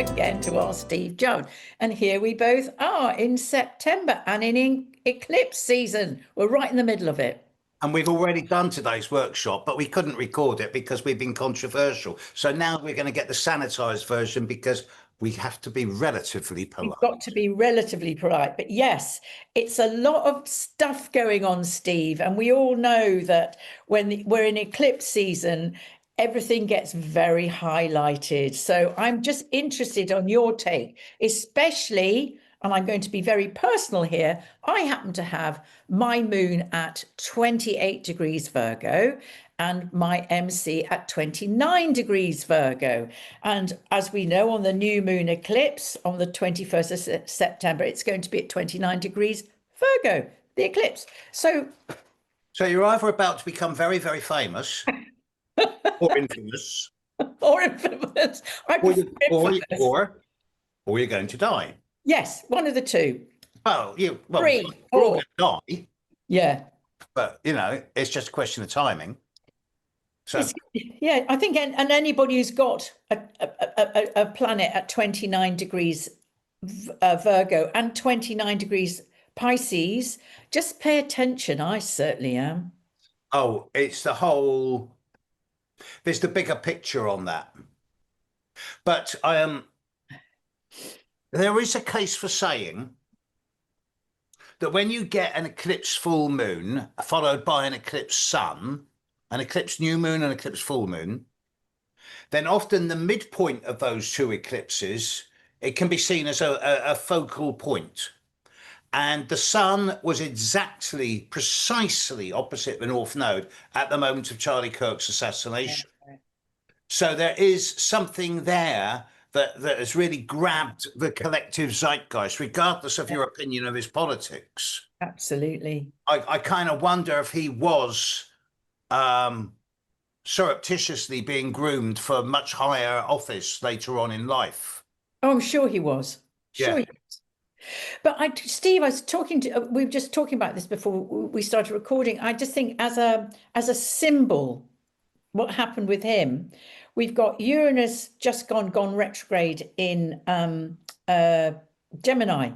again to our Steve Judd. And here we both are in September and in eclipse season. We're right in the middle of it. And we've already done today's workshop, but we couldn't record it because we've been controversial. So now we're going to get the sanitized version because we have to be relatively polite. We've got to be relatively polite. But yes, it's a lot of stuff going on, Steve. And we all know that when we're in eclipse season, everything gets very highlighted. So I'm just interested on your take, especially, and I'm going to be very personal here. I happen to have my moon at 28 degrees Virgo and my MC at 29 degrees Virgo. And as we know, on the new moon eclipse on the 21st of September, it's going to be at 29 degrees Virgo, the eclipse. So you're either about to become very, very famous or infamous. Or infamous. Or you're going to die. Yes, one of the two. Well, we're all going to die. Yeah. But, it's just a question of timing. So Yeah, I think, and anybody who's got a planet at 29 degrees Virgo and 29 degrees Pisces, just pay attention. I certainly am. Oh, there's the bigger picture on that. But there is a case for saying that when you get an eclipse full moon followed by an eclipse sun, an eclipse new moon and eclipse full moon, then often the midpoint of those two eclipses, it can be seen as a focal point. And the sun was precisely opposite the North Node at the moment of Charlie Kirk's assassination. Okay. So there is something there that has really grabbed the collective zeitgeist, regardless of your opinion of his politics. Absolutely. I kind of wonder if he was surreptitiously being groomed for much higher office later on in life. Oh, I'm sure he was. Sure he was. But Steve, we were just talking about this before we started recording. I just think as a symbol, what happened with him, we've got Uranus just gone retrograde in Gemini.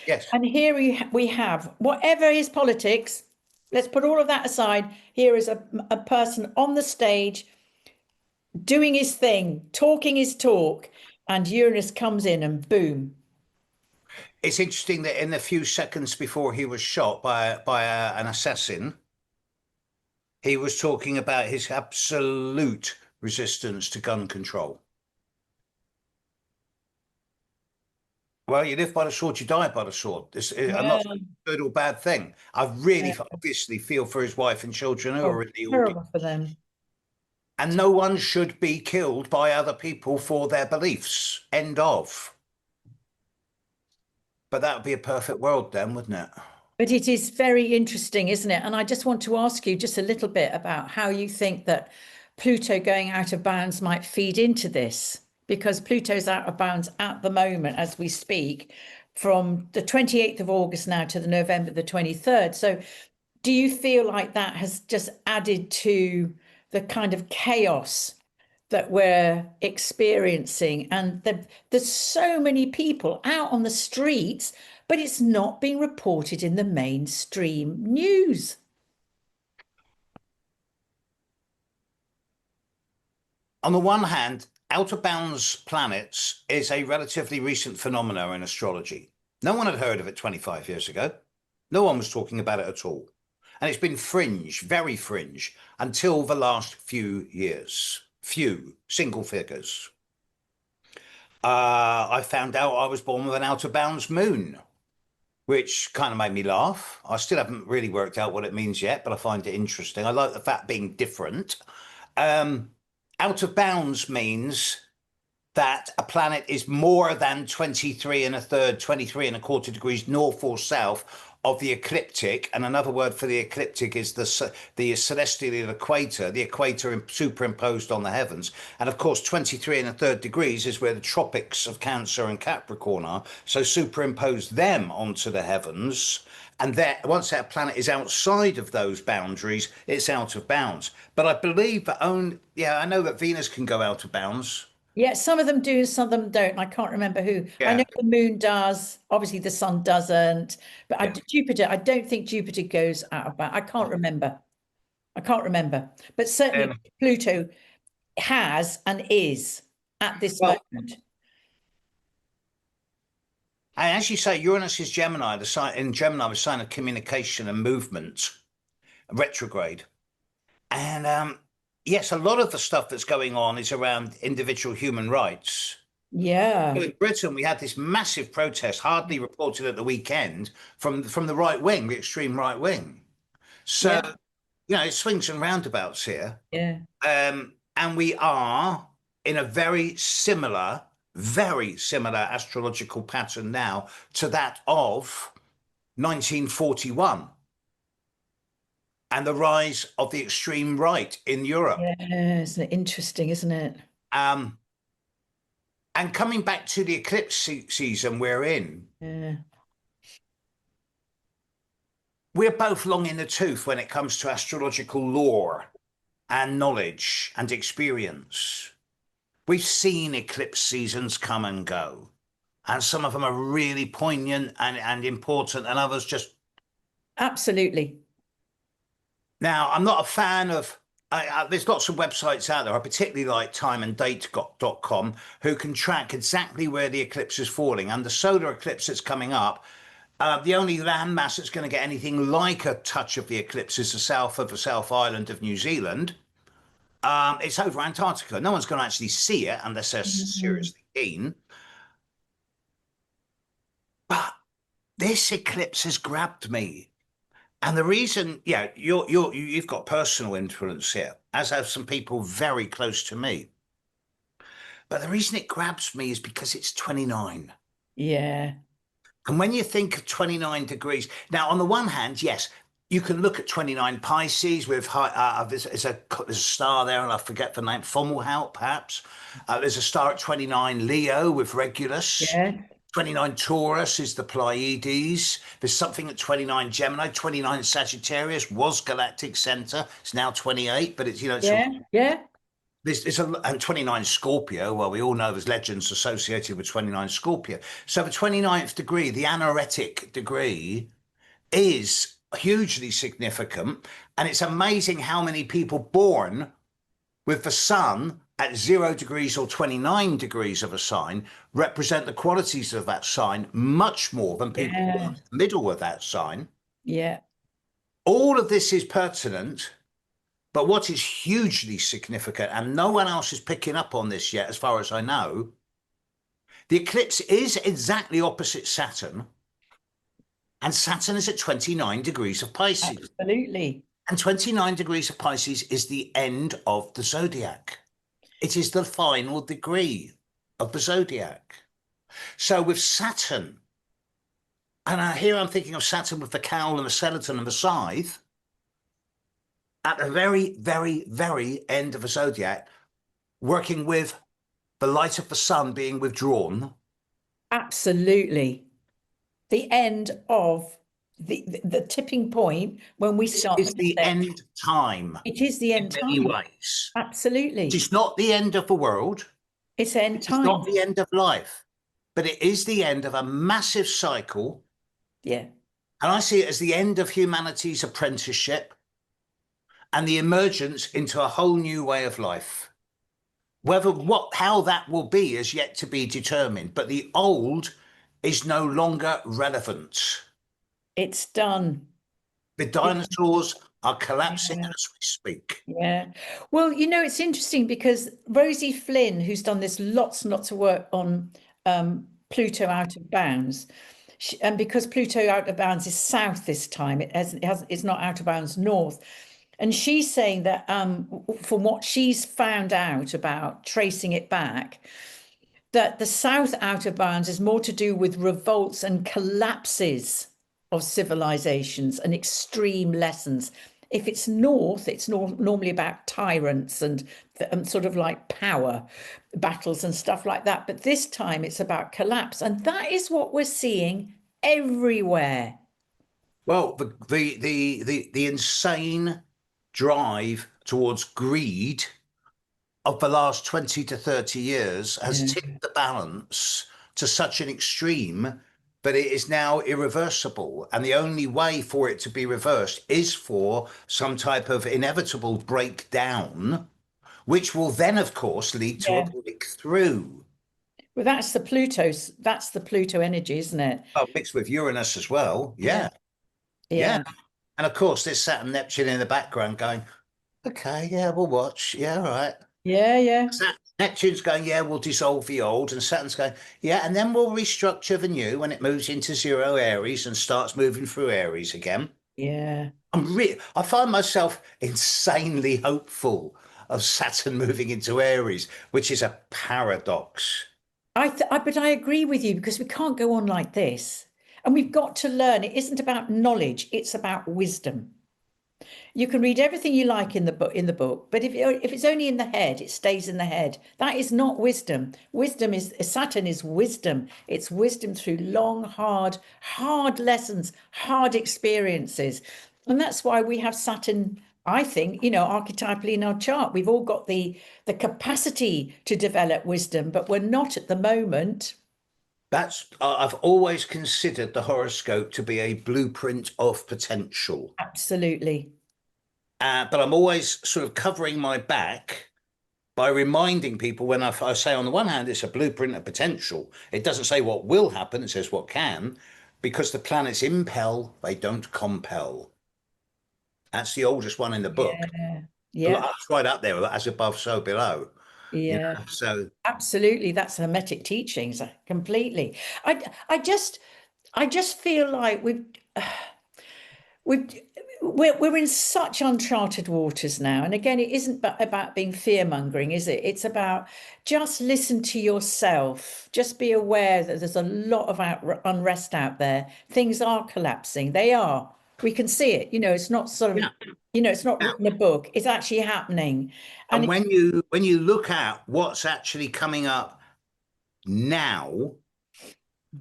Yes. And here we have, whatever his politics, let's put all of that aside. Here is a person on the stage doing his thing, talking his talk, and Uranus comes in and boom. It's interesting that in the few seconds before he was shot by an assassin, he was talking about his absolute resistance to gun control. Well, you live by the sword, you die by the sword. I'm not saying a good or bad thing. I really obviously feel for his wife and children who are in the audience. For them. And no one should be killed by other people for their beliefs. End of. But that would be a perfect world then, wouldn't it? But it is very interesting, isn't it? And I just want to ask you just a little bit about how you think that Pluto going out of bounds might feed into this, because Pluto's out of bounds at the moment as we speak, from the 28th of August now to the November the 23rd. So do you feel like that has just added to the kind of chaos that we're experiencing? And there's so many people out on the streets, but it's not being reported in the mainstream news. On the one hand, out of bounds planets is a relatively recent phenomenon in astrology. No one had heard of it 25 years ago. No one was talking about it at all. And it's been fringe, very fringe, until the last few years. Few, single figures. I found out I was born with an out of bounds moon, which kind of made me laugh. I still haven't really worked out what it means yet, but I find it interesting. I like the fact being different. Out of bounds means that a planet is more than 23 1/4 degrees north or south of the ecliptic. And another word for the ecliptic is the celestial equator, the equator superimposed on the heavens. And of course, 23 1/3 degrees is where the tropics of Cancer and Capricorn are. So superimpose them onto the heavens. And once that planet is outside of those boundaries, it's out of bounds. But I believe that I know that Venus can go out of bounds. Yeah, some of them do, some of them don't. I can't remember who. I know Yeah. the moon does. Obviously, the sun doesn't. But Yeah. Jupiter, I don't think Jupiter goes out of bounds. I can't remember. I can't remember. But certainly Um, Pluto has and is at this well, moment. and as you say, Uranus is Gemini, the sign in Gemini, the sign of communication and movement, retrograde. And yes, a lot of the stuff that's going on is around individual human rights. Yeah. In Britain, we had this massive protest, hardly reported at the weekend, from the right wing, the extreme right wing. So, Yeah. it swings and roundabouts here. Yeah. And we are in a very similar astrological pattern now to that of 1941 and the rise of the extreme right in Europe. Yeah. Isn't it interesting, isn't it? Um, and coming back to the eclipse season we're in, Yeah. we're both long in the tooth when it comes to astrological lore and knowledge and experience. We've seen eclipse seasons come and go, and some of them are really poignant and important, and others just. Absolutely. Now, I'm not a fan of. There's lots of websites out there. I particularly like timeanddate.com, who can track exactly where the eclipse is falling. And the solar eclipse that's coming up, the only landmass that's going to get anything like a touch of the eclipse is the south of the South Island of New Zealand. It's over Antarctica. No one's going to actually see it unless they're Mhm. seriously keen. But this eclipse has grabbed me. And the reason, yeah, you've got personal influence here, as have some people very close to me. But the reason it grabs me is because it's 29. Yeah. And when you think of 29 degrees, now on the one hand, yes, you can look at 29 Pisces with there's a star there, and I forget the name, Fomalhaut, perhaps. There's a star at 29 Leo with Regulus. Yeah. 29 Taurus is the Pleiades. There's something at 29 Gemini. 29 Sagittarius was Galactic Center. It's now 28, but it's Yeah. Yeah. and 29 Scorpio. Well, we all know there's legends associated with 29 Scorpio. So the 29th degree, the anaretic degree, is hugely significant. And it's amazing how many people born with the sun at 0 degrees or 29 degrees of a sign represent the qualities of that sign much more than people born Yeah. in the middle of that sign. Yeah. All of this is pertinent, but what is hugely significant, and no one else is picking up on this yet, as far as I know, the eclipse is exactly opposite Saturn, and Saturn is at 29 degrees of Pisces. Absolutely. And 29 degrees of Pisces is the end of the zodiac. It is the final degree of the zodiac. So with Saturn, and here I'm thinking of Saturn with the cowl and the skeleton and the scythe, at the very, very, very end of the zodiac, working with the light of the sun being withdrawn. Absolutely. The end of the tipping point when we This start is the the descent. end time It is the in end many time. ways. It Absolutely. is not the end of the world. It's end It's not time. the end of life, but it is the end of a massive cycle. Yeah. And I see it as the end of humanity's apprenticeship and the emergence into a whole new way of life. How that will be is yet to be determined, but the old is no longer relevant. It's done. The It's, dinosaurs are collapsing yeah. as we speak. Yeah. Well, it's interesting because Rosie Flynn, who's done this lots and lots of work on Pluto out of bounds, and because Pluto out of bounds is south this time, it's not out of bounds north. And she's saying that from what she's found out about tracing it back, that the south out of bounds is more to do with revolts and collapses of civilizations and extreme lessons. If it's north, it's normally about tyrants and sort of like power battles and stuff like that. But this time it's about collapse. And that is what we're seeing everywhere. Well, the insane drive towards greed of the last 20 to 30 years has Yeah. tipped the balance to such an extreme that it is now irreversible. And the only way for it to be reversed is for some type of inevitable breakdown, which will then, of course, lead to a Yeah. breakthrough. Well, that's the Pluto energy, isn't it? Oh, mixed with Uranus as well. Yeah. Yeah. Yeah. Yeah. And of course, there's Saturn, Neptune in the background going, okay, yeah, we'll watch. Yeah, all right. Yeah. Yeah. Neptune's going, yeah, we'll dissolve the old, and Saturn's going, yeah, and then we'll restructure the new when it moves into zero Aries and starts moving through Aries again. Yeah. I find myself insanely hopeful of Saturn moving into Aries, which is a paradox. But I agree with you because we can't go on like this. And we've got to learn. It isn't about knowledge, it's about wisdom. You can read everything you like in the book, but if it's only in the head, it stays in the head. That is not wisdom. Saturn is wisdom. It's wisdom through long, hard lessons, hard experiences. And that's why we have Saturn, I think, archetypally in our chart. We've all got the capacity to develop wisdom, but we're not at the moment. I've always considered the horoscope to be a blueprint of potential. Absolutely. But I'm always sort of covering my back by reminding people when I say, on the one hand, it's a blueprint of potential. It doesn't say what will happen, it says what can, because the planets impel, they don't compel. That's the oldest one in the book. Yeah. Yeah. That's right up there, as above, so below. Yeah. So Absolutely, that's Hermetic teachings completely. I just feel like we've we're in such uncharted waters now. And again, it isn't about being fear mongering, is it? It's about just listen to yourself. Just be aware that there's a lot of unrest out there. Things are collapsing. They are. We can see it. It's not sort of, yeah. it's not written a book. It's actually happening. And And when you look at what's actually coming up now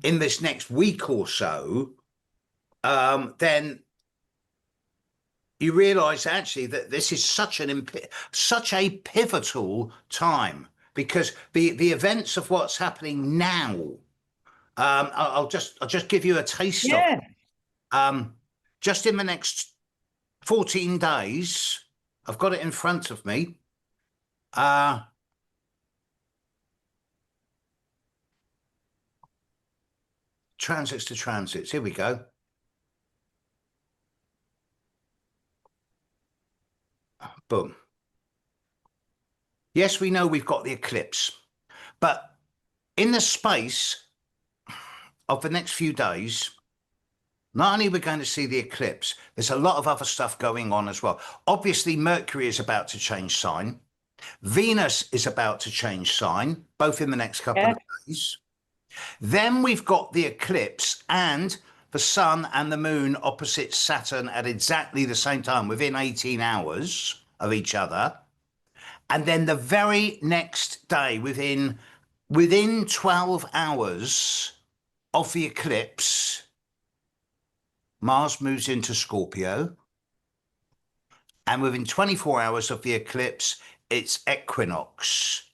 in this next week or so, then you realize actually that this is such a pivotal time, because the events of what's happening now, I'll just give you a taste of yeah, it. Just in the next 14 days, I've got it in front of me. Transits to transits. Here we go. Boom. Yes, we know we've got the eclipse, but in the space of the next few days, not only are we going to see the eclipse, there's a lot of other stuff going on as well. Obviously, Mercury is about to change sign. Venus is about to change sign, both in the next couple of days. Then we've got the eclipse and the sun and the moon opposite Saturn at exactly the same time, within 18 hours of each other. And then the very next day, within 12 hours of the eclipse, Mars moves into Scorpio. And within 24 hours of the eclipse, it's equinox.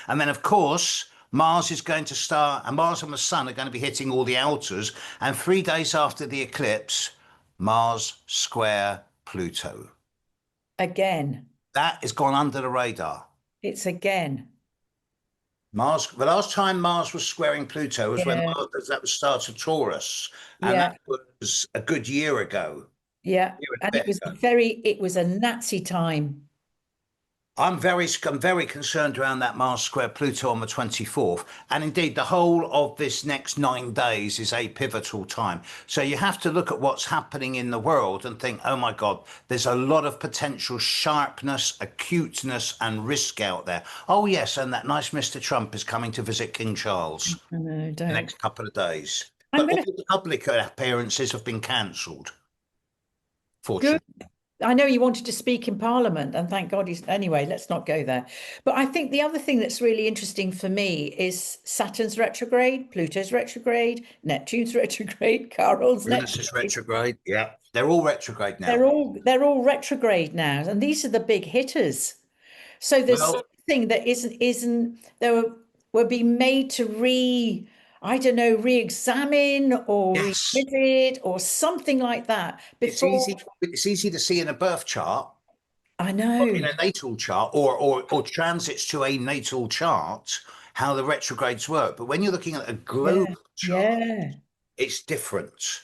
And then, of course, Mars is going to start, and Mars and the Sun are going to be hitting all the altars. And 3 days after the eclipse, Mars square Pluto. again. That has gone under the radar. It's again. Mars, the last time Mars was squaring Pluto was when Yeah. that was start of Taurus. And Yeah. that was a good year ago. Yeah. Year and a And bit ago. it was a Nazi time. I'm very concerned around that Mars square Pluto on the 24th. And indeed, the whole of this next 9 days is a pivotal time. So you have to look at what's happening in the world and think, oh my God, there's a lot of potential sharpness, acuteness, and risk out there. Oh yes, and that nice Mr. Trump is coming to visit King Charles No, the don't. next couple of days. I'm But gonna all the public appearances have been cancelled, good. fortunately. I know you wanted to speak in Parliament, and thank God he's anyway, let's not go there. But I think the other thing that's really interesting for me is Saturn's retrograde, Pluto's retrograde, Neptune's retrograde, Chiron's Venus is retrograde. retrograde. Yeah, they're all retrograde now. They're all retrograde now, and these are the big hitters. So Well, something that isn't there will be made to I don't know, re-examine or Yes, revisit or something like that it's before. easy. It's easy to see in a birth chart, I or in know. a natal chart, or transits to a natal chart, how the retrogrades work. But when you're looking at a Yeah. global chart, Yeah. it's different.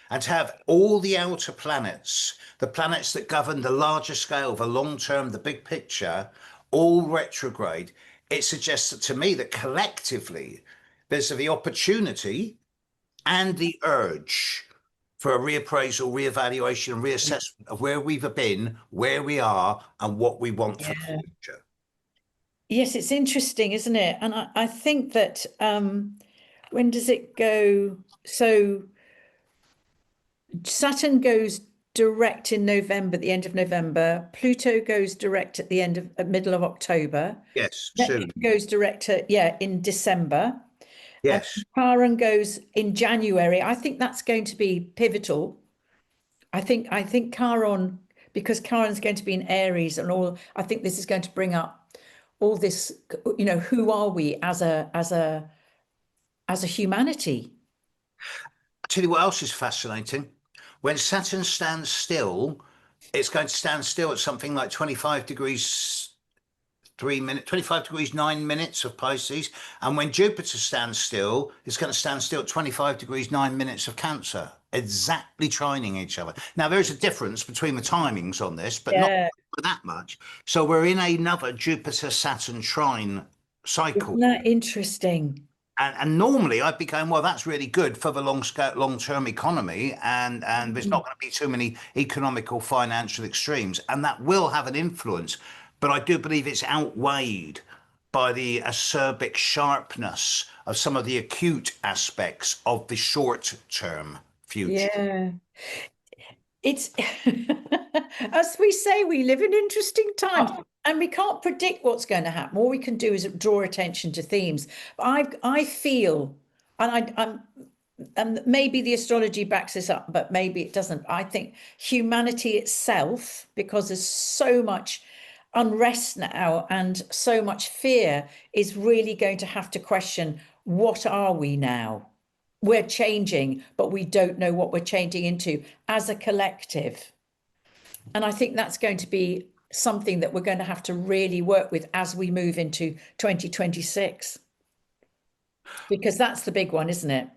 And to have all the outer planets, the planets that govern the larger scale, the long term, the big picture, all retrograde, it suggests that, to me, that collectively there's the opportunity and the urge for a reappraisal, reevaluation, and reassessment of where we've been, where we are, and what we want for the Yeah. future. Yes, it's interesting, isn't it? And I think that when does it go? So Saturn goes direct in November, the end of November. Pluto goes direct at the end of middle of October. Yes, Neptune soon. goes direct in December. And Yes. Chiron goes in January. I think that's going to be pivotal. I think Chiron, because Chiron's going to be in Aries and all, I think this is going to bring up all this, who are we as a humanity? I'll tell you what else is fascinating. When Saturn stands still, it's going to stand still at something like 25 degrees 3 minutes, 25 degrees 9 minutes of Pisces. And when Jupiter stands still, it's going to stand still at 25 degrees 9 minutes of Cancer, exactly trining each other. Now, there's a difference between the timings on this, but not Yeah. that much. So we're in another Jupiter Saturn trine cycle. Isn't that interesting? And normally I'd be going, well, that's really good for the long term economy, and there's not Mm. going to be too many economical financial extremes, and that will have an influence. But I do believe it's outweighed by the acerbic sharpness of some of the acute aspects of the short term future. Yeah. It's as we say, we live in interesting times and we can't predict what's going to happen. All we can do is draw attention to themes. But I feel, and maybe the astrology backs this up, but maybe it doesn't. I think humanity itself, because there's so much unrest now and so much fear, is really going to have to question, what are we now? We're changing, but we don't know what we're changing into as a collective. And I think that's going to be something that we're going to have to really work with as we move into 2026, because that's the big one, isn't it?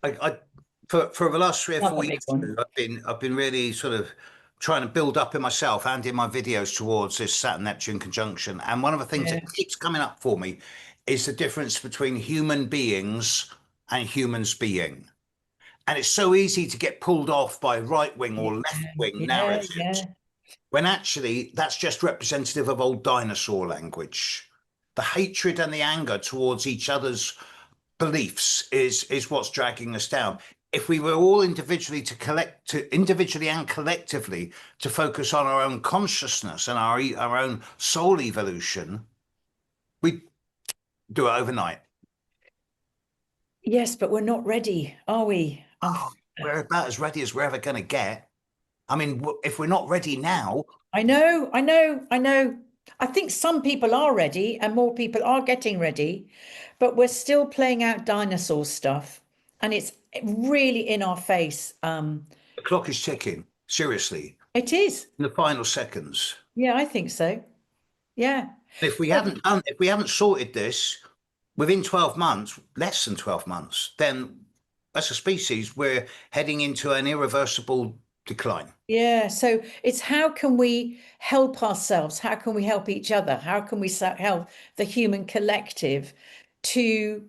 I for the last 3 or 4 Another big weeks, one. I've been really sort of trying to build up in myself and in my videos towards this Saturn Neptune conjunction. And one of the things Yeah. that keeps coming up for me is the difference between human beings and humans being. And it's so easy to get pulled off by right wing or left wing Yeah, narratives, yeah, when actually that's just representative of old dinosaur language. The hatred and the anger towards each other's beliefs is what's dragging us down. If we were all individually and collectively to focus on our own consciousness and our own soul evolution, we'd do it overnight. yes, but we're not ready, are we? Oh, we're about as ready as we're ever going to get. I mean, if we're not ready now, I know, I know, I know. I think some people are ready and more people are getting ready, but we're still playing out dinosaur stuff and it's really in our face. the clock is ticking. Seriously, It is. in the final seconds. Yeah, I think so. Yeah. If we haven't sorted this within 12 months, less than 12 months, then as a species, we're heading into an irreversible decline. Yeah. So it's how can we help ourselves? How can we help each other? How can we help the human collective to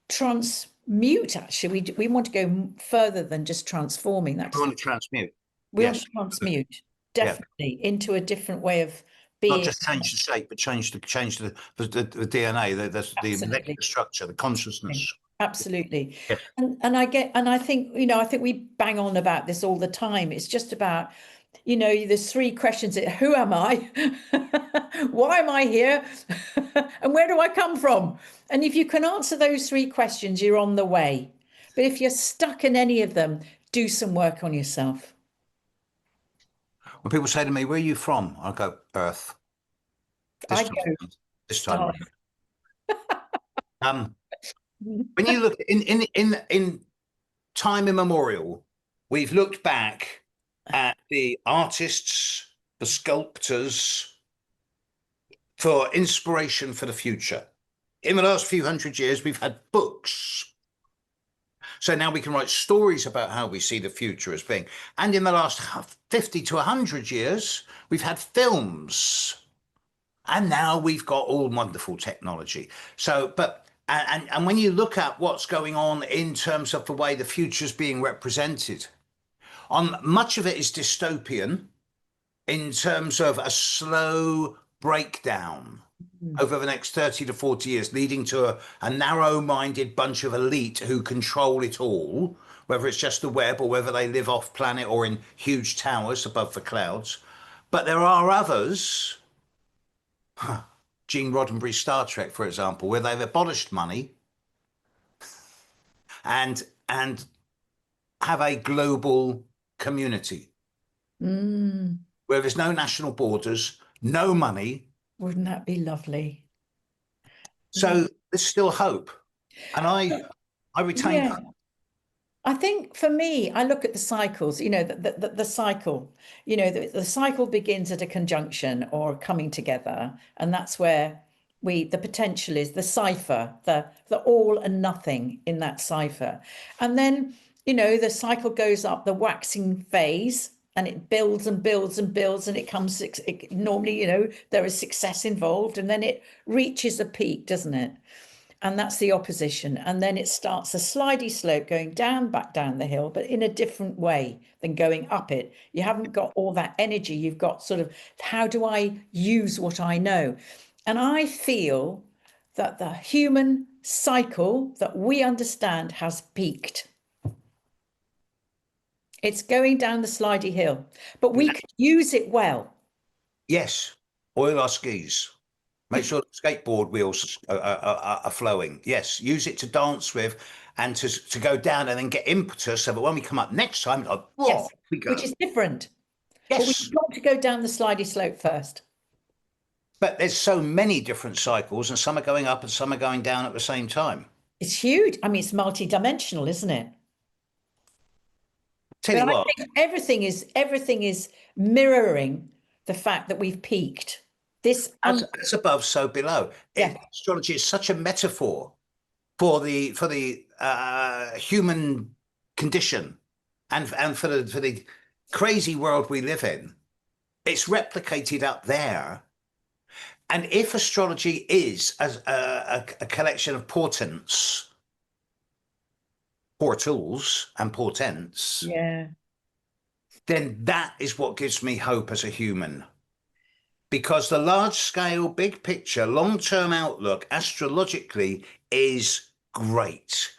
transmute? Actually, we want to go further than just transforming. We That's want to transmute. We want Yes. to transmute Yeah. definitely into a different way of Not being. just change the shape, but change the DNA, the Absolutely. molecular structure, the consciousness. Absolutely. Yes. And I think, I think we bang on about this all the time. It's just about, there's three questions. Who am I? Why am I here? And where do I come from? And if you can answer those three questions, you're on the way. But if you're stuck in any of them, do some work on yourself. When people say to me, "Where are you from?" I go, "Earth." I This go time, this time stars. round. When you look in time immemorial, we've looked back at the artists, the sculptors for inspiration for the future. In the last few hundred years, we've had books. So now we can write stories about how we see the future as being. And in the last 50 to 100 years, we've had films. And now we've got all wonderful technology. So, but, and when you look at what's going on in terms of the way the future is being represented, on much of it is dystopian in terms of a slow breakdown over the next 30 to 40 years, leading to a narrow-minded bunch of elite who control it all, whether it's just the web or whether they live off planet or in huge towers above the clouds. But there are others, Gene Roddenberry's Star Trek, for example, where they've abolished money and have a global community where there's no national borders, no money. Wouldn't that be lovely? So there's still hope. And I retain Yeah. hope. I think for me, I look at the cycles, the cycle, the cycle begins at a conjunction or coming together. And that's where the potential is the cipher, the all and nothing in that cipher. And then, the cycle goes up the waxing phase and it builds and builds and builds and it comes, normally, there is success involved and then it reaches a peak, doesn't it? And that's the opposition. And then it starts a slidey slope going down, back down the hill, but in a different way than going up it. You haven't got all that energy. You've got sort of, how do I use what I know? And I feel that the human cycle that we understand has peaked. It's going down the slidey hill, but we could use it well. Yes, oil our skis. Make sure the skateboard wheels are flowing. Yes, use it to dance with and to go down and then get impetus so that when we come up next time, like, whoa, Yes, we go. which is different. But Yes, we've got to go down the slidey slope first. but there's so many different cycles and some are going up and some are going down at the same time. It's huge. I mean, it's multi-dimensional, isn't it? Tell But you I what, think everything is mirroring the fact that we've peaked. This as above, so below. Yeah. Astrology is such a metaphor for the human condition and for the crazy world we live in. It's replicated up there. And if astrology is a collection of portents, portals and portents, Yeah. then that is what gives me hope as a human. Because the large scale, big picture, long-term outlook astrologically is great.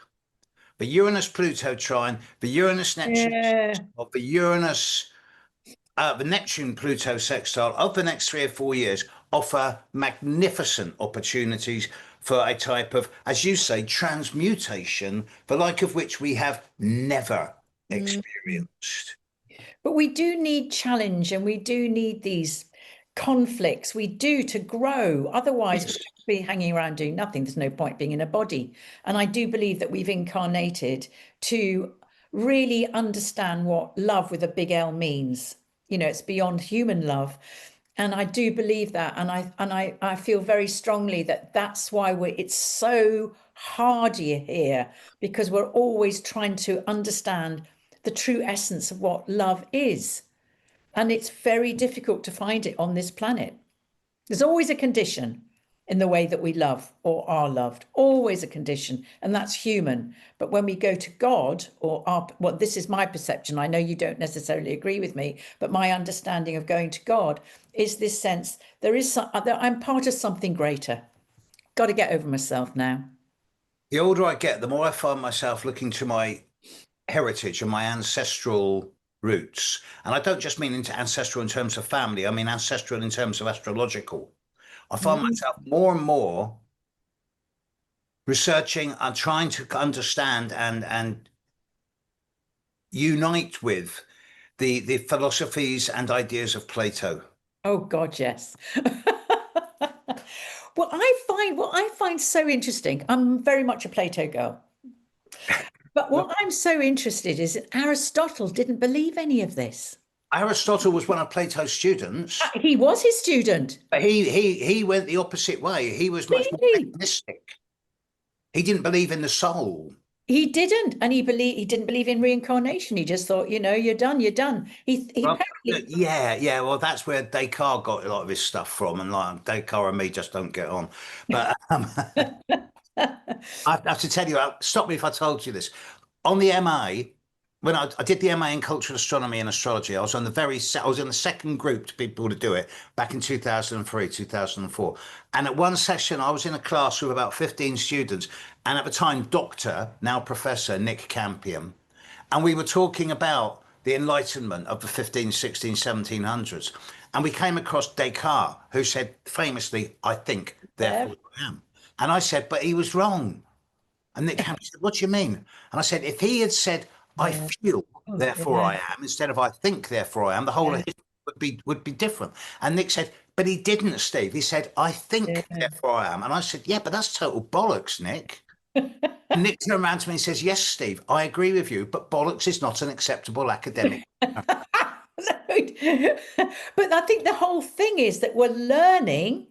The Uranus-Pluto trine, the Uranus-Neptune, Yeah. of the Neptune-Pluto sextile of the next 3 or 4 years offer magnificent opportunities for a type of, as you say, transmutation, the like of which we have never experienced. But we do need challenge and we do need these conflicts. We do to grow. Otherwise, Yes. we'll be hanging around doing nothing. There's no point being in a body. And I do believe that we've incarnated to really understand what love with a big L means. It's beyond human love. And I do believe that. And I feel very strongly that that's why it's so hard here, because we're always trying to understand the true essence of what love is. And it's very difficult to find it on this planet. There's always a condition in the way that we love or are loved, always a condition, and that's human. But when we go to God, this is my perception, I know you don't necessarily agree with me, but my understanding of going to God is this sense I'm part of something greater. Got to get over myself now. The older I get, the more I find myself looking to my heritage and my ancestral roots. And I don't just mean into ancestral in terms of family, I mean ancestral in terms of astrological. I find myself more and more researching and trying to understand and unite with the philosophies and ideas of Plato. Oh God, yes. Well, what I find so interesting, I'm very much a Plato girl. But Well, what I'm so interested is that Aristotle didn't believe any of this. Aristotle was one of Plato's students, He was his student. but he went the opposite way. He was much more Really? mechanistic. He didn't believe in the soul. He didn't, and he didn't believe in reincarnation. He just thought, you're done, you're done. He Well, apparently yeah. Well, that's where Descartes got a lot of his stuff from, and like Descartes and me just don't get on. But I have to tell you, stop me if I told you this. On the MA, when I did the MA in Cultural Astronomy and Astrology, I was on I was in the second group to people to do it back in 2003, 2004. And at one session, I was in a class with about 15 students, and at the time, Doctor, now Professor Nick Campion, and we were talking about the Enlightenment of the 15, 16, 1700s. And we came across Descartes, who said famously, I think, therefore I am. And I said, but he was wrong. And Nick Hampton said, what do you mean? And I said, if he had said, I yeah. feel, Oh, therefore yeah. I am, instead of I think, therefore I am, the whole of Yeah. history would be different. And Nick said, but he didn't, Steve. He said, I think, Yeah. therefore I am. And I said, yeah, but that's total bollocks, Nick. And Nick turned around to me and says, yes, Steve, I agree with you, but bollocks is not an acceptable academic. But I think the whole thing is that we're learning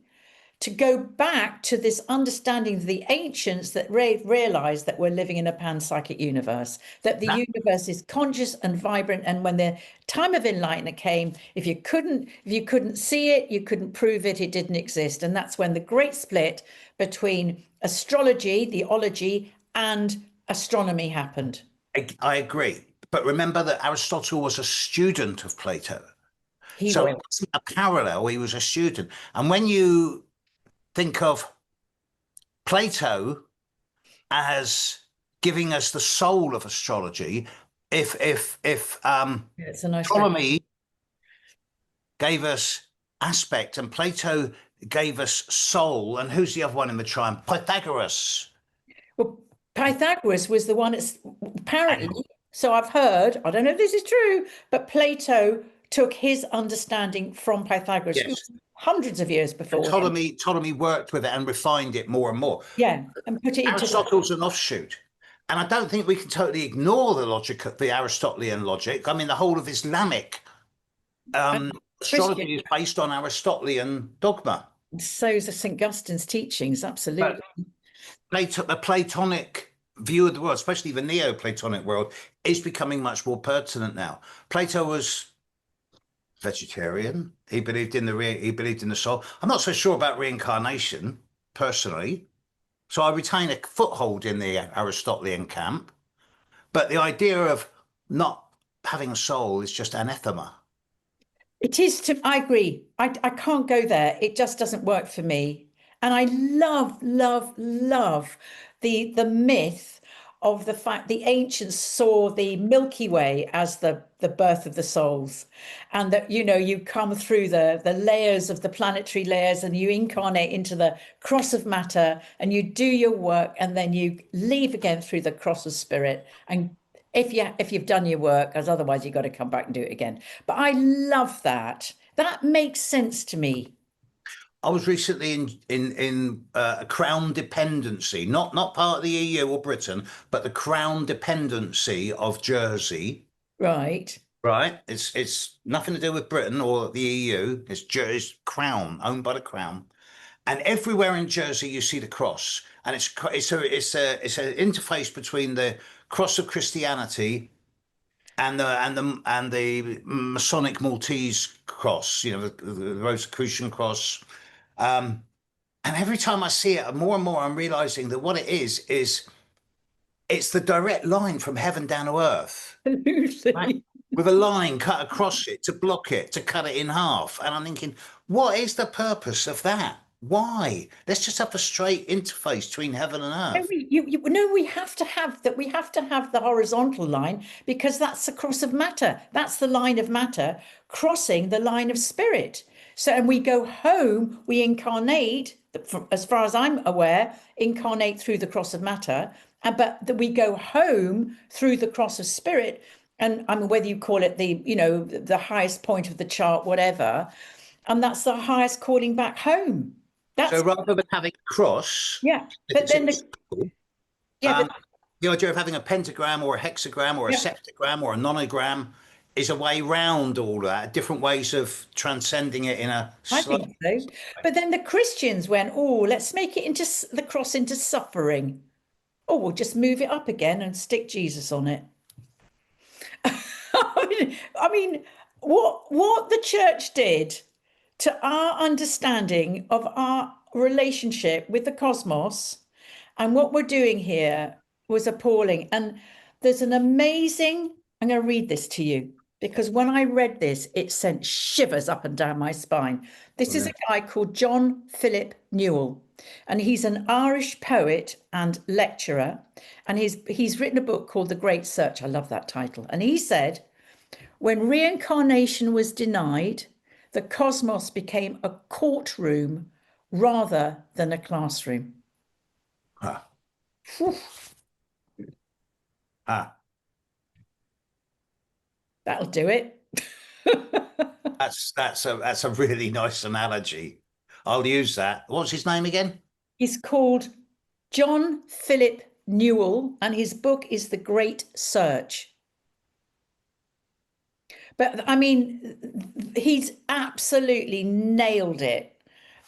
to go back to this understanding of the ancients that realized that we're living in a panpsychic universe, that the That, universe is conscious and vibrant. And when the time of enlightenment came, if you couldn't see it, you couldn't prove it, it didn't exist. And that's when the great split between astrology, the ology, and astronomy happened. I agree. But remember that Aristotle was a student of Plato. He So it was. wasn't a parallel, he was a student. And when you think of Plato as giving us the soul of astrology, if Yeah, it's a nice word. Ptolemy gave us aspect and Plato gave us soul, and who's the other one in the triangle? Pythagoras. Well, Pythagoras was the one that's apparently, And so I've heard, I don't know if this is true, but Plato took his understanding from Pythagoras, who yes, was hundreds of years and before him. Ptolemy worked with it and refined it more and more. Yeah, and put it into Aristotle's an offshoot. And I don't think we can totally ignore the logic of the Aristotelian logic. I mean, the whole of Islamic Christian. astrology is based on Aristotelian dogma. So is the St. Augustine's teachings, absolutely. But the Platonic view of the world, especially the Neoplatonic world, is becoming much more pertinent now. Plato was vegetarian. He believed in the soul. I'm not so sure about reincarnation personally. So I retain a foothold in the Aristotelian camp. But the idea of not having a soul is just anathema. It is I agree. I can't go there. It just doesn't work for me. And I love the myth of the fact the ancients saw the Milky Way as the birth of the souls. And that, you come through the layers of the planetary layers and you incarnate into the cross of matter and you do your work and then you leave again through the cross of spirit and if you've done your work, as otherwise you've got to come back and do it again. But I love that. That makes sense to me. I was recently in a crown dependency, not part of the EU or Britain, but the crown dependency of Jersey. Right. Right, it's nothing to do with Britain or the EU. It's Jersey Crown, owned by the Crown, and everywhere in Jersey you see the cross, and it's an interface between the cross of Christianity and the Masonic Maltese cross, the Rosicrucian cross. And every time I see it, more and more I'm realizing that what it is it's the direct line from heaven down to earth, right? Absolutely. With a line cut across it to block it, to cut it in half. And I'm thinking, what is the purpose of that? Why? Let's just have a straight interface between heaven and No, earth. we have to have that. We have to have the horizontal line because that's the cross of matter. That's the line of matter crossing the line of spirit. So, and we go home, we incarnate, as far as I'm aware, incarnate through the cross of matter, but we go home through the cross of spirit. And I mean, whether you call it the highest point of the chart, whatever, and that's the highest calling back home. That's So rather than having a cross, yeah. if But it's then in a the circle, yeah, but the idea of having a pentagram or a hexagram or a yeah, septagram or a nonogram is a way round all that, different ways of transcending it in a I slightly think so. But then the Christians went, oh, let's make it into the cross into suffering. Oh, we'll just move it up again and stick Jesus on it. I mean, what the church did to our understanding of our relationship with the cosmos and what we're doing here was appalling. And there's an amazing, I'm going to read this to you because when I read this, it sent shivers up and down my spine. This is a guy called John Philip Newell, and he's an Irish poet and lecturer. And he's written a book called The Great Search. I love that title. And he said, when reincarnation was denied, the cosmos became a courtroom rather than a classroom. Ah, Whew, ah, that'll do it. that's a really nice analogy. I'll use that. What's his name again? He's called John Philip Newell, and his book is The Great Search. But I mean, he's absolutely nailed it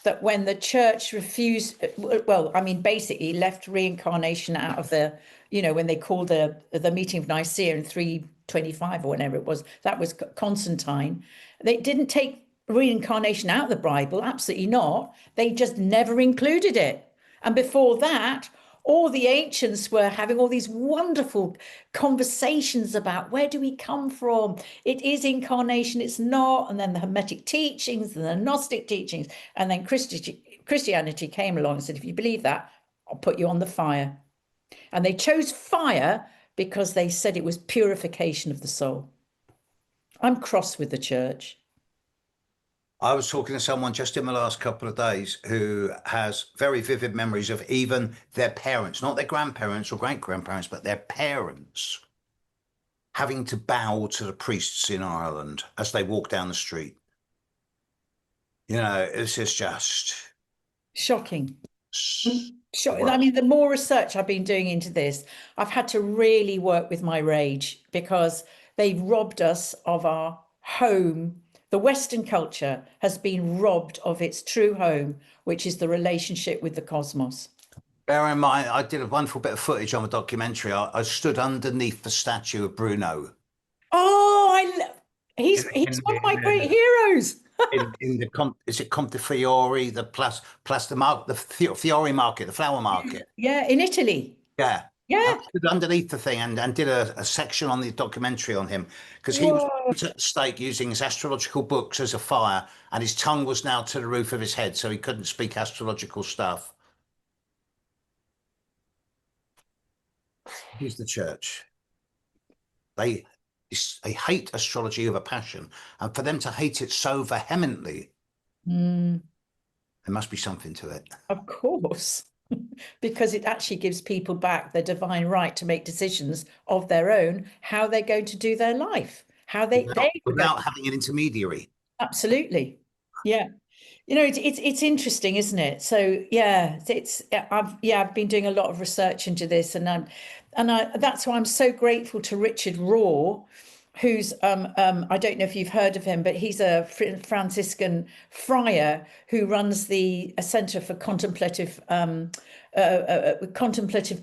that when the church refused, well, I mean, basically left reincarnation out of the, when they called the meeting of Nicaea in 325 or whenever it was, that was Constantine. They didn't take reincarnation out of the Bible, absolutely not. They just never included it. And before that, all the ancients were having all these wonderful conversations about where do we come from? It is incarnation, it's not. And then the Hermetic teachings and the Gnostic teachings. And then Christianity came along and said, if you believe that, I'll put you on the fire. And they chose fire because they said it was purification of the soul. I'm cross with the church. I was talking to someone just in the last couple of days who has very vivid memories of even their parents, not their grandparents or great-grandparents, but their parents having to bow to the priests in Ireland as they walk down the street. This is just Shocking. well, I mean, the more research I've been doing into this, I've had to really work with my rage because they've robbed us of our home. The Western culture has been robbed of its true home, which is the relationship with the cosmos. bear in mind, I did a wonderful bit of footage on a documentary. I stood underneath the statue of Bruno. Oh, he's In, one of my great in, heroes. in the is it Comte Fiore, the Fiore market, the flower market. Yeah, in Italy. Yeah. I Yeah. stood underneath the thing and did a section on the documentary on him because he was Whoa. put at the stake using his astrological books as a fire, and his tongue was now to the roof of his head, so he couldn't speak astrological stuff. Here's the church. They they hate astrology with a passion, and for them to hate it so vehemently, Mm, there must be something to it. of course. Because it actually gives people back their divine right to make decisions of their own, how they're going to do their life, how Without having an intermediary. absolutely. Yeah. It's interesting, isn't it? So yeah, I've been doing a lot of research into this, that's why I'm so grateful to Richard Raw, who's I don't know if you've heard of him, but he's a Franciscan friar who runs the Center for Contemplative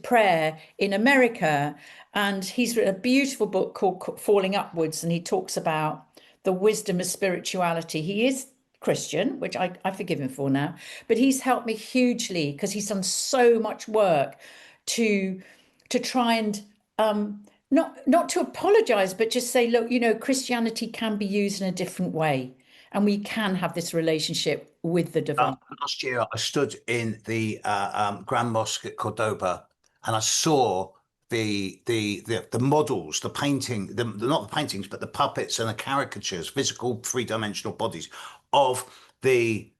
Prayer in America, and he's written a beautiful book called Falling Upwards, and he talks about the wisdom of spirituality. He is Christian, which I forgive him for now, but he's helped me hugely because he's done so much work to try and not to apologize, but just say, look, Christianity can be used in a different way, and we can have this relationship with the divine. Last year, I stood in the Grand Mosque at Cordoba, and I saw the models, the painting, not the paintings, but the puppets and the caricatures, physical three-dimensional bodies of the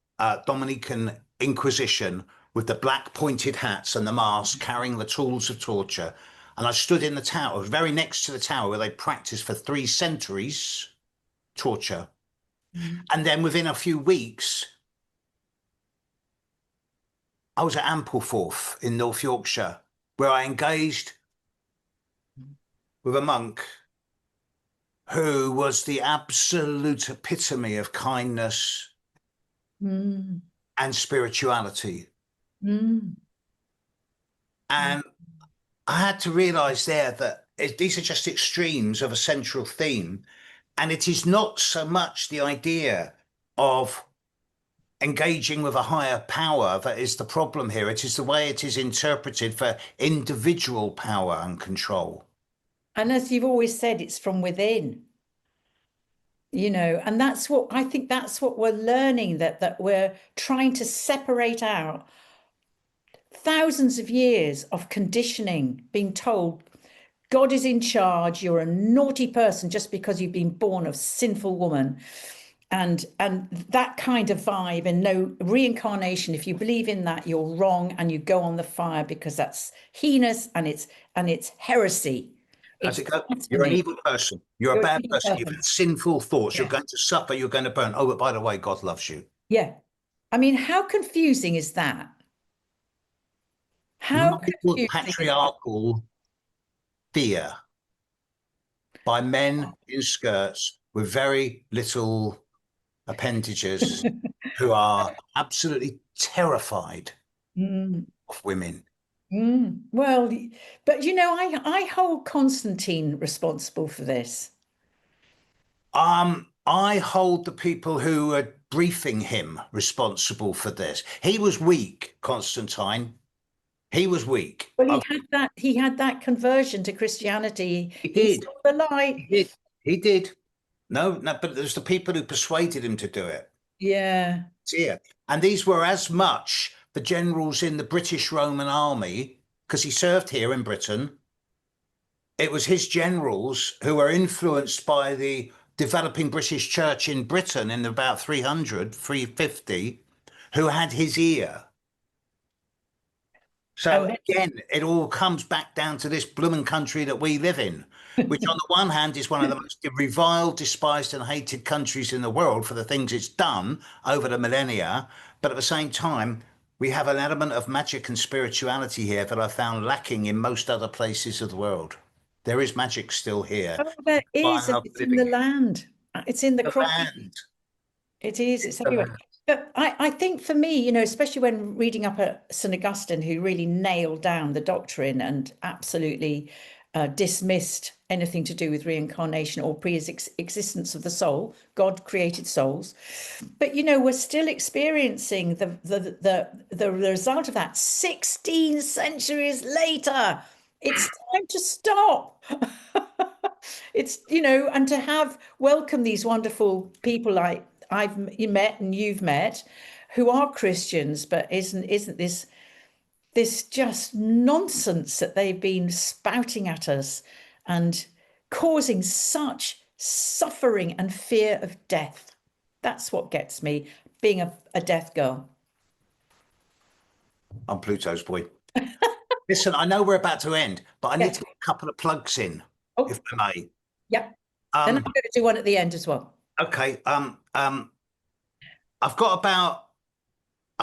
Dominican Inquisition with the black pointed hats and the masks, carrying the tools of torture. And I stood in the tower, very next to the tower where they practiced for 3 centuries torture. Mm. And then within a few weeks, I was at Ampleforth in North Yorkshire, where I engaged with a monk who was the absolute epitome of kindness Mm, and spirituality. mm, mm. And I had to realize there that these are just extremes of a central theme. And it is not so much the idea of engaging with a higher power that is the problem here. It is the way it is interpreted for individual power and control. And as you've always said, it's from within, and that's what I think, that's what we're learning, that we're trying to separate out thousands of years of conditioning, being told God is in charge, you're a naughty person just because you've been born of sinful woman. And that kind of vibe, and no reincarnation. If you believe in that, you're wrong, and you go on the fire because that's heinous, and it's heresy. As It's it goes, you're an blasphemy. evil person. You're a You're an bad evil person. You've person. had sinful thoughts. You're Yeah. going to suffer. You're going to burn. Oh, but by the way, God loves you. Yeah. I mean, how confusing is that? How Multiple confusing is patriarchal fear by men in skirts with very little appendages that? who are absolutely terrified Mm, of women. well, but I hold Constantine responsible for this. I hold the people who are briefing him responsible for this. He was weak, Constantine. He was weak. Well, he had that conversion to Christianity. He He did. saw the light. He did. He did. No, no, but there's the people who persuaded him to do it. Yeah. Yeah. And these were as much the generals in the British Roman army, because he served here in Britain. It was his generals who were influenced by the developing British church in Britain in about 300, 350, who had his ear. So And again, it all comes back down to this blooming country that we live in, which on the one hand is one of the most reviled, despised, and hated countries in the world for the things it's done over the millennia. But at the same time, we have an element of magic and spirituality here that I found lacking in most other places of the world. There is magic still here. oh, there I is, and love it's in living the here. land. It's in the The crop. land. It is. It's It's the everywhere. land. But I think for me, especially when reading up at St. Augustine, who really nailed down the doctrine and absolutely dismissed anything to do with reincarnation or pre-existence of the soul. God created souls, but we're still experiencing the result of that 16 centuries later. It's time to stop. It's and to have welcome these wonderful people like I've met and you've met, who are Christians, but isn't this just nonsense that they've been spouting at us and causing such suffering and fear of death. That's what gets me, being a death girl. I'm Pluto's boy. Listen, I know we're about to end, but I need Yeah. to get a couple of plugs in, if Oh, I may. yeah. Then I'm going to do one at the end as well. Okay. I've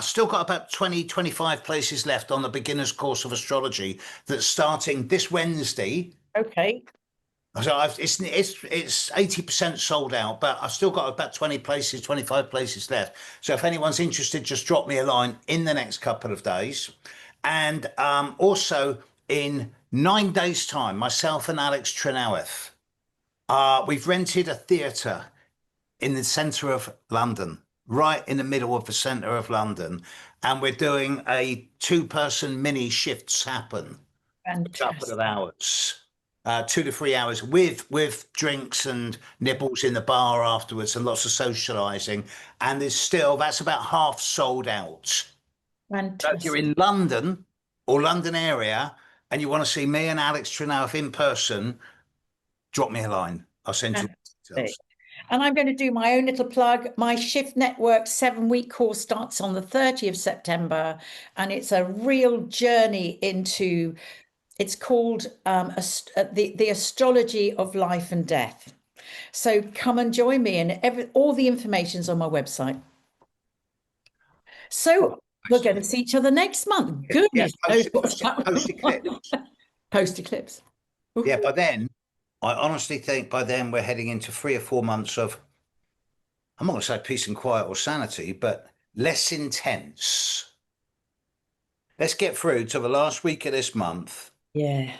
still got about 20, 25 places left on the beginner's course of astrology that's starting this Wednesday. Okay. So it's 80% sold out, but I've still got about 20 places, 25 places left. So if anyone's interested, just drop me a line in the next couple of days. And also in 9 days' time, myself and Alex Trenoweth, we've rented a theatre in the centre of London, right in the middle of the centre of London. And we're doing a 2-person mini shifts happen, a couple Fantastic. of hours. 2 to 3 hours with drinks and nibbles in the bar afterwards and lots of socializing. And that's about half sold out. So if you're Fantastic. in London or London area and you want to see me and Alex Trenoweth in person, drop me a line. I'll send you Fantastic. details. And I'm going to do my own little plug. My Shift Network 7-week course starts on the 30th of September. And it's a real journey into, it's called the Astrology of Life and Death. So come and join me, and all the information's on my website. So We're going to see each other next month. Yeah, Goodness knows what's post eclipse. Post eclipse. Yeah, by then, I honestly think by then we're heading into 3 or 4 months of, I'm not going to say peace and quiet or sanity, but less intense. Let's get through to the last week of this month. Yeah.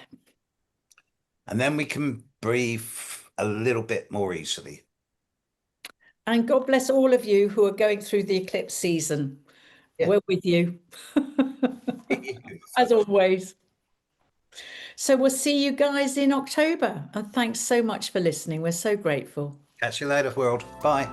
And then we can breathe a little bit more easily. And God bless all of you who are going through the eclipse season. Yeah. We're with you, as always. So we'll see you guys in October. And thanks so much for listening. We're so grateful. Catch you later, world. Bye.